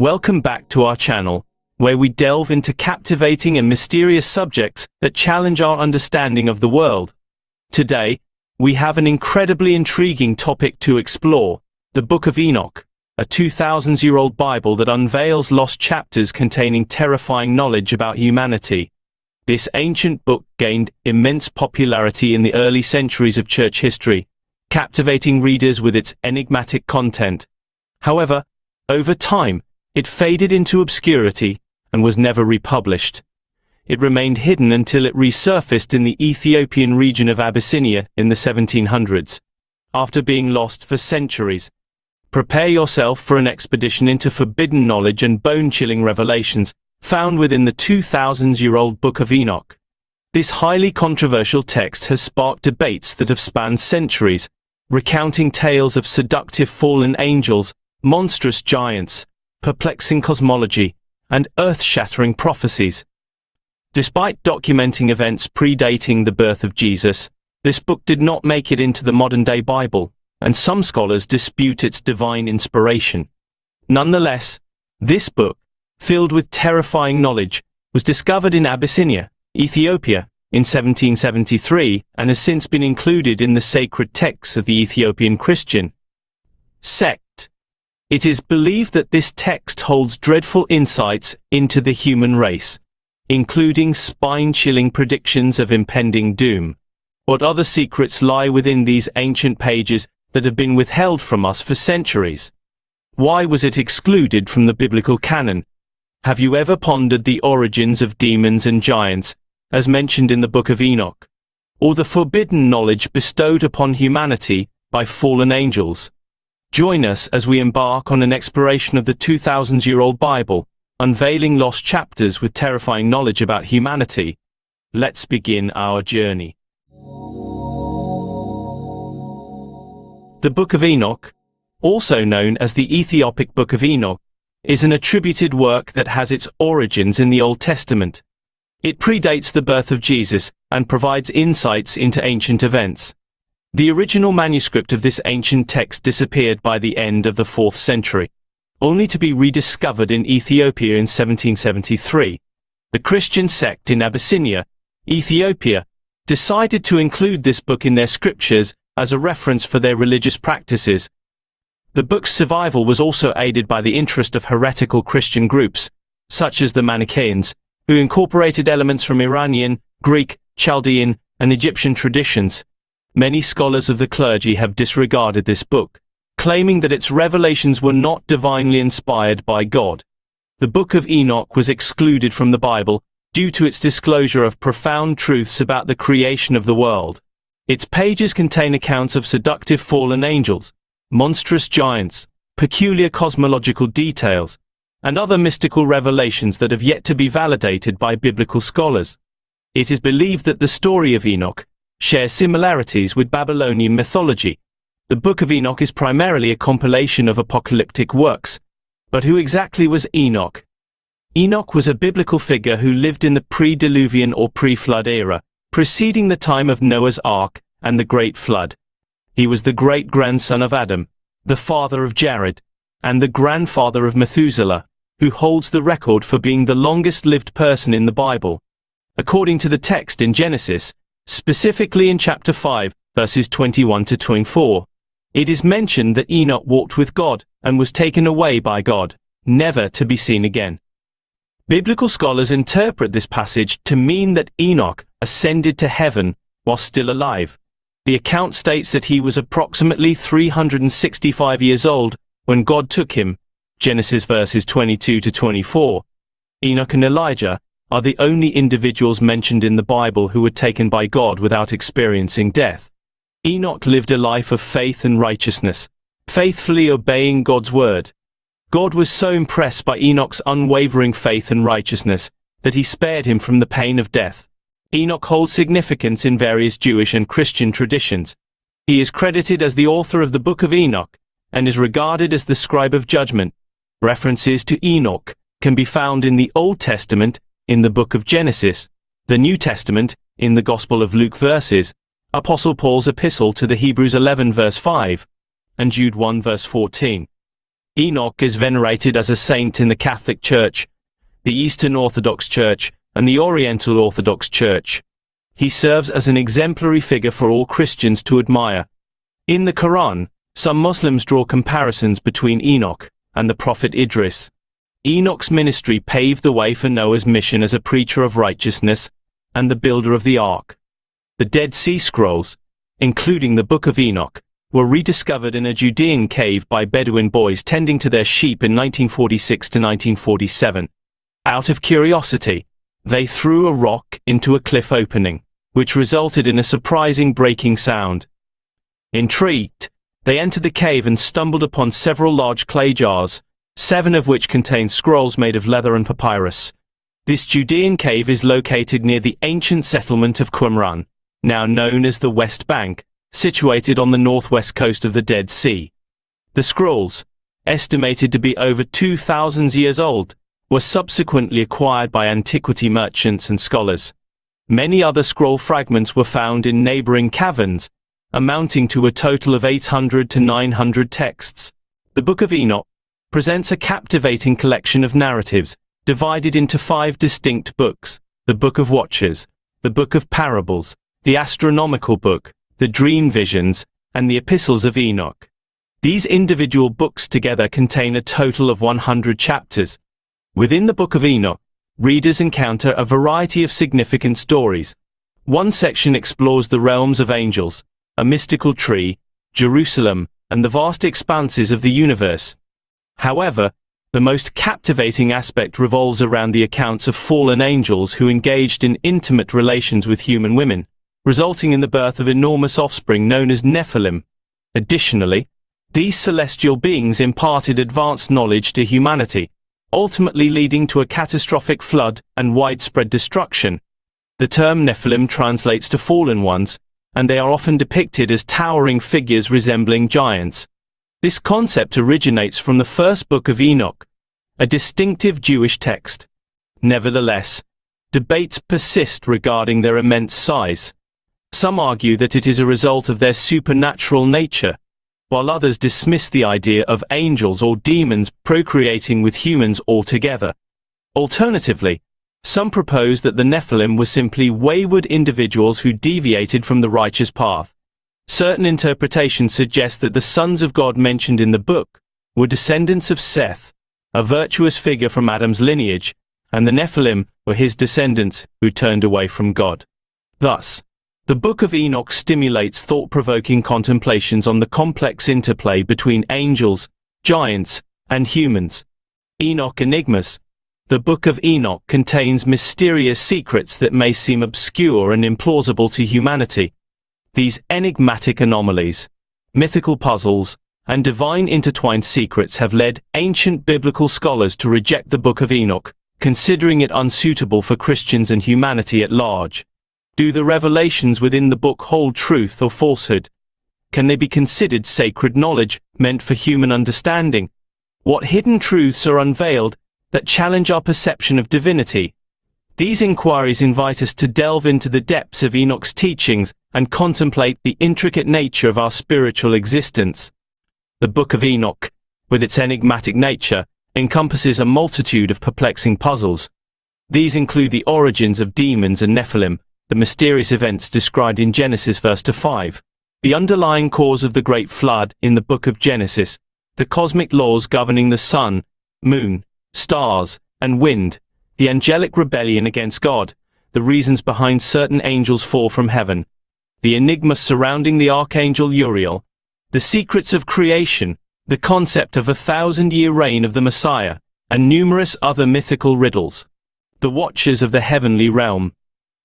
Welcome back to our channel, where we delve into captivating and mysterious subjects that challenge our understanding of the world. Today, we have an incredibly intriguing topic to explore: the Book of Enoch, a 2,000-year-old Bible that unveils lost chapters containing terrifying knowledge about humanity. This ancient book gained immense popularity in the early centuries of church history, captivating readers with its enigmatic content. However, over time, it faded into obscurity and was never republished. It remained hidden until it resurfaced in the Ethiopian region of Abyssinia in the 1700s. After being lost for centuries, prepare yourself for an expedition into forbidden knowledge and bone-chilling revelations found within the 2,000-year-old Book of Enoch. This highly controversial text has sparked debates that have spanned centuries, recounting tales of seductive fallen angels, monstrous giants, perplexing cosmology, and earth-shattering prophecies. Despite documenting events predating the birth of Jesus, this book did not make it into the modern-day Bible, and some scholars dispute its divine inspiration. Nonetheless, this book, filled with terrifying knowledge, was discovered in Abyssinia, Ethiopia, in 1773, and has since been included in the sacred texts of the Ethiopian Christian sect. It is believed that this text holds dreadful insights into the human race, including spine-chilling predictions of impending doom. What other secrets lie within these ancient pages that have been withheld from us for centuries? Why was it excluded from the biblical canon? Have you ever pondered the origins of demons and giants, as mentioned in the Book of Enoch, or the forbidden knowledge bestowed upon humanity by fallen angels? Join us as we embark on an exploration of the 2,000-year-old Bible, unveiling lost chapters with terrifying knowledge about humanity. Let's begin our journey. The Book of Enoch, also known as the Ethiopic Book of Enoch, is an attributed work that has its origins in the Old Testament. It predates the birth of Jesus and provides insights into ancient events. The original manuscript of this ancient text disappeared by the end of the 4th century, only to be rediscovered in Ethiopia in 1773. The Christian sect in Abyssinia, Ethiopia, decided to include this book in their scriptures as a reference for their religious practices. The book's survival was also aided by the interest of heretical Christian groups, such as the Manichaeans, who incorporated elements from Iranian, Greek, Chaldean, and Egyptian traditions. Many scholars of the clergy have disregarded this book, claiming that its revelations were not divinely inspired by God. The Book of Enoch was excluded from the Bible due to its disclosure of profound truths about the creation of the world. Its pages contain accounts of seductive fallen angels, monstrous giants, peculiar cosmological details, and other mystical revelations that have yet to be validated by biblical scholars. It is believed that the story of Enoch shares similarities with Babylonian mythology. The Book of Enoch is primarily a compilation of apocalyptic works. But who exactly was Enoch? Enoch was a biblical figure who lived in the pre-Diluvian or pre-flood era, preceding the time of Noah's Ark and the Great Flood. He was the great-grandson of Adam, the father of Jared, and the grandfather of Methuselah, who holds the record for being the longest-lived person in the Bible. According to the text in Genesis, specifically in chapter 5, verses 21 to 24, it is mentioned that Enoch walked with God and was taken away by God, never to be seen again. Biblical scholars interpret this passage to mean that Enoch ascended to heaven while still alive. The account states that he was approximately 365 years old when God took him, Genesis verses 22 to 24. Enoch and Elijah are the only individuals mentioned in the Bible who were taken by God without experiencing death. Enoch lived a life of faith and righteousness, faithfully obeying God's word. God was so impressed by Enoch's unwavering faith and righteousness that he spared him from the pain of death. Enoch holds significance in various Jewish and Christian traditions. He is credited as the author of the Book of Enoch and is regarded as the scribe of judgment. References to Enoch can be found in the Old Testament, in the Book of Genesis, the New Testament, in the Gospel of Luke verses, Apostle Paul's epistle to the Hebrews 11 verse 5, and Jude 1 verse 14. Enoch is venerated as a saint in the Catholic Church, the Eastern Orthodox Church, and the Oriental Orthodox Church. He serves as an exemplary figure for all Christians to admire. In the Quran, some Muslims draw comparisons between Enoch and the prophet Idris. Enoch's ministry paved the way for Noah's mission as a preacher of righteousness and the builder of the ark. The Dead Sea Scrolls, including the Book of Enoch, were rediscovered in a Judean cave by Bedouin boys tending to their sheep in 1946 to 1947. Out of curiosity, they threw a rock into a cliff opening, which resulted in a surprising breaking sound. Intrigued, they entered the cave and stumbled upon several large clay jars, 7 of which contained scrolls made of leather and papyrus. This Judean cave is located near the ancient settlement of Qumran, now known as the West Bank, situated on the northwest coast of the Dead Sea. The scrolls, estimated to be over 2,000 years old, were subsequently acquired by antiquity merchants and scholars. Many other scroll fragments were found in neighboring caverns, amounting to a total of 800 to 900 texts. The Book of Enoch presents a captivating collection of narratives, divided into 5 distinct books: the Book of Watchers, the Book of Parables, the Astronomical Book, the Dream Visions, and the Epistles of Enoch. These individual books together contain a total of 100 chapters. Within the Book of Enoch, readers encounter a variety of significant stories. One section explores the realms of angels, a mystical tree, Jerusalem, and the vast expanses of the universe. However, the most captivating aspect revolves around the accounts of fallen angels who engaged in intimate relations with human women, resulting in the birth of enormous offspring known as Nephilim. Additionally, these celestial beings imparted advanced knowledge to humanity, ultimately leading to a catastrophic flood and widespread destruction. The term Nephilim translates to fallen ones, and they are often depicted as towering figures resembling giants. This concept originates from the first Book of Enoch, a distinctive Jewish text. Nevertheless, debates persist regarding their immense size. Some argue that it is a result of their supernatural nature, while others dismiss the idea of angels or demons procreating with humans altogether. Alternatively, some propose that the Nephilim were simply wayward individuals who deviated from the righteous path. Certain interpretations suggest that the sons of God mentioned in the book were descendants of Seth, a virtuous figure from Adam's lineage, and the Nephilim were his descendants who turned away from God. Thus, the Book of Enoch stimulates thought-provoking contemplations on the complex interplay between angels, giants, and humans. Enoch Enigmas. The Book of Enoch contains mysterious secrets that may seem obscure and implausible to humanity. These enigmatic anomalies, mythical puzzles, and divine intertwined secrets have led ancient biblical scholars to reject the Book of Enoch, considering it unsuitable for Christians and humanity at large. Do the revelations within the book hold truth or falsehood? Can they be considered sacred knowledge, meant for human understanding? What hidden truths are unveiled that challenge our perception of divinity? These inquiries invite us to delve into the depths of Enoch's teachings and contemplate the intricate nature of our spiritual existence. The Book of Enoch, with its enigmatic nature, encompasses a multitude of perplexing puzzles. These include the origins of demons and Nephilim, the mysterious events described in Genesis 1-5, the underlying cause of the Great Flood in the Book of Genesis, the cosmic laws governing the sun, moon, stars, and wind, the angelic rebellion against God, the reasons behind certain angels' fall from heaven, the enigmas surrounding the archangel Uriel, the secrets of creation, the concept of a 1,000-year reign of the Messiah, and numerous other mythical riddles. The Watchers of the Heavenly Realm.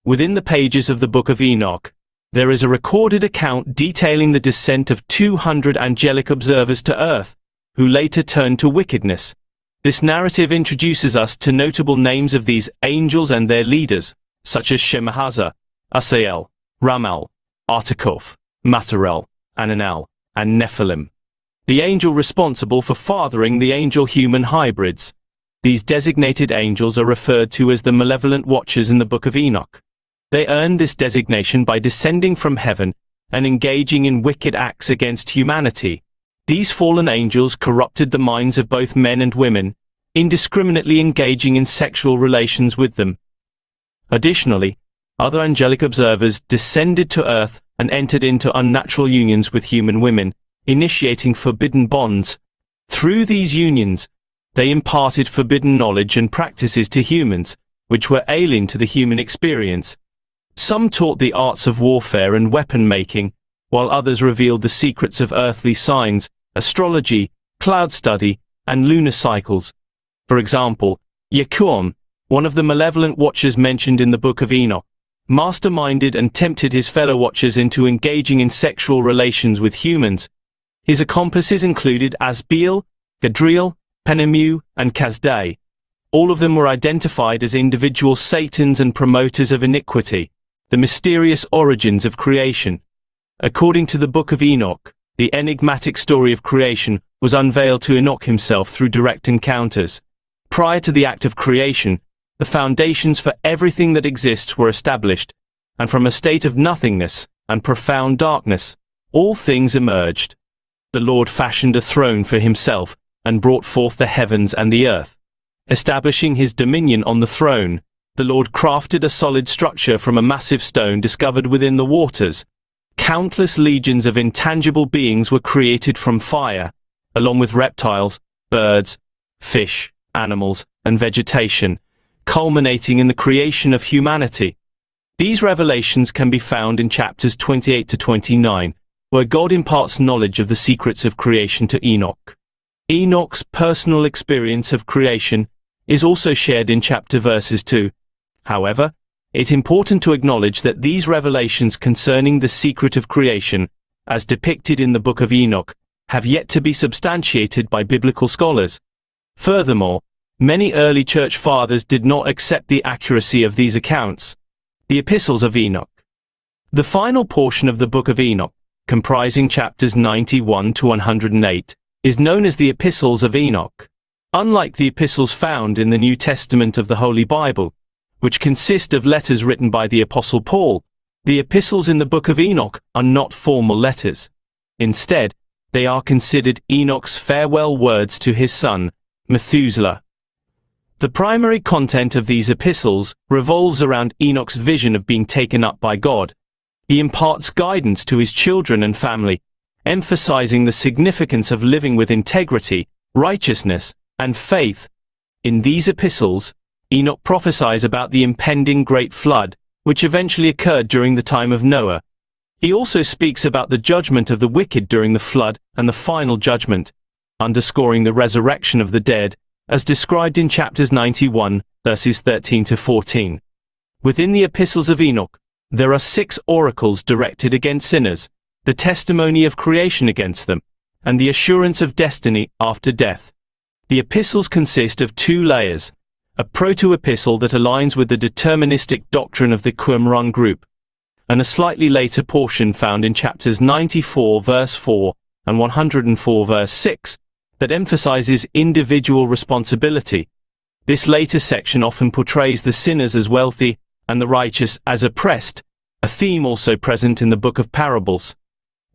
Within the pages of the Book of Enoch, there is a recorded account detailing the descent of 200 angelic observers to earth, who later turned to wickedness. This narrative introduces us to notable names of these angels and their leaders, such as Shemhaza, Asael, Ramal, Artakof, Matarel, Ananel, and Nephilim, the angel responsible for fathering the angel-human hybrids. These designated angels are referred to as the malevolent watchers in the Book of Enoch. They earned this designation by descending from heaven and engaging in wicked acts against humanity. These fallen angels corrupted the minds of both men and women, indiscriminately engaging in sexual relations with them. Additionally, other angelic observers descended to earth and entered into unnatural unions with human women, initiating forbidden bonds. Through these unions, they imparted forbidden knowledge and practices to humans, which were alien to the human experience. Some taught the arts of warfare and weapon making, while others revealed the secrets of earthly signs, astrology, cloud study, and lunar cycles. For example, Yakuam, one of the malevolent watchers mentioned in the Book of Enoch, masterminded and tempted his fellow watchers into engaging in sexual relations with humans. His accomplices included Asbeel, Gadriel, Penemu, and Kazdai. All of them were identified as individual Satans and promoters of iniquity, the mysterious origins of creation. According to the Book of Enoch, the enigmatic story of creation was unveiled to Enoch himself through direct encounters. Prior to the act of creation, the foundations for everything that exists were established, and from a state of nothingness and profound darkness, all things emerged. The Lord fashioned a throne for himself and brought forth the heavens and the earth. Establishing his dominion on the throne, the Lord crafted a solid structure from a massive stone discovered within the waters. Countless legions of intangible beings were created from fire, along with reptiles, birds, fish, animals, and vegetation, culminating in the creation of humanity. These revelations can be found in chapters 28 to 29, where God imparts knowledge of the secrets of creation to Enoch. Enoch's personal experience of creation is also shared in chapter verses 2. However, it's important to acknowledge that these revelations concerning the secret of creation, as depicted in the Book of Enoch, have yet to be substantiated by biblical scholars. Furthermore, many early church fathers did not accept the accuracy of these accounts. The Epistles of Enoch. The final portion of the Book of Enoch, comprising chapters 91 to 108, is known as the Epistles of Enoch. Unlike the epistles found in the New Testament of the Holy Bible, which consist of letters written by the Apostle Paul, the epistles in the Book of Enoch are not formal letters. Instead, they are considered Enoch's farewell words to his son, Methuselah. The primary content of these epistles revolves around Enoch's vision of being taken up by God. He imparts guidance to his children and family, emphasizing the significance of living with integrity, righteousness, and faith. In these epistles, Enoch prophesies about the impending great flood, which eventually occurred during the time of Noah. He also speaks about the judgment of the wicked during the flood and the final judgment, underscoring the resurrection of the dead, as described in chapters 91, verses 13 to 14. Within the epistles of Enoch, there are 6 oracles directed against sinners, the testimony of creation against them, and the assurance of destiny after death. The epistles consist of 2 layers, a proto-epistle that aligns with the deterministic doctrine of the Qumran group, and a slightly later portion found in chapters 94 verse 4 and 104 verse 6 that emphasizes individual responsibility. This later section often portrays the sinners as wealthy and the righteous as oppressed, a theme also present in the Book of Parables.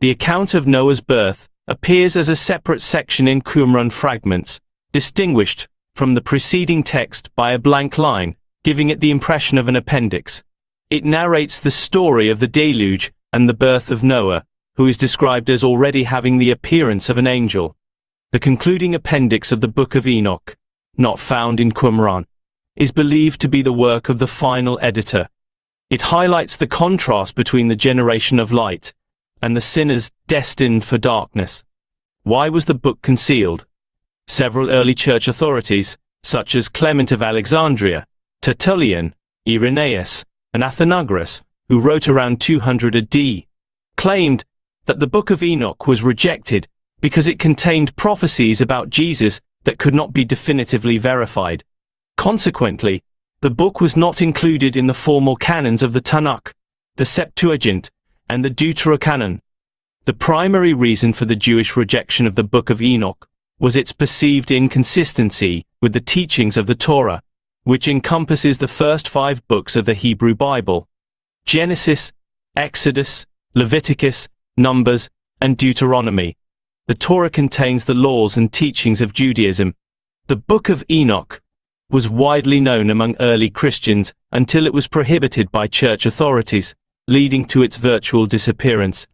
The account of Noah's birth appears as a separate section in Qumran fragments, distinguished from the preceding text by a blank line, giving it the impression of an appendix. It narrates the story of the deluge and the birth of Noah, who is described as already having the appearance of an angel. The concluding appendix of the Book of Enoch, not found in Qumran, is believed to be the work of the final editor. It highlights the contrast between the generation of light and the sinners destined for darkness. Why was the book concealed? Several early church authorities, such as Clement of Alexandria, Tertullian, Irenaeus, and Athenagoras, who wrote around 200 AD, claimed that the Book of Enoch was rejected because it contained prophecies about Jesus that could not be definitively verified. Consequently, the book was not included in the formal canons of the Tanakh, the Septuagint, and the Deuterocanon. The primary reason for the Jewish rejection of the Book of Enoch was its perceived inconsistency with the teachings of the Torah, which encompasses the first 5 books of the Hebrew Bible: Genesis, Exodus, Leviticus, Numbers, and Deuteronomy. The Torah contains the laws and teachings of Judaism. The Book of Enoch was widely known among early Christians until it was prohibited by church authorities, leading to its virtual disappearance.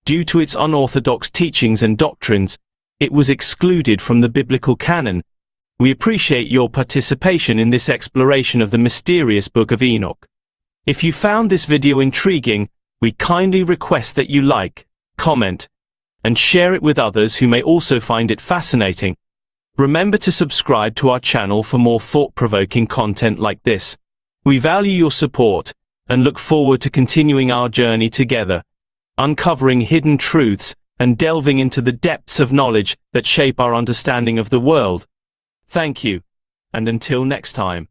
Due to its unorthodox teachings and doctrines, it was excluded from the biblical canon. We appreciate your participation in this exploration of the mysterious Book of Enoch. If you found this video intriguing, we kindly request that you like, comment, and share it with others who may also find it fascinating. Remember to subscribe to our channel for more thought-provoking content like this. We value your support and look forward to continuing our journey together, uncovering hidden truths and delving into the depths of knowledge that shape our understanding of the world. Thank you, and until next time.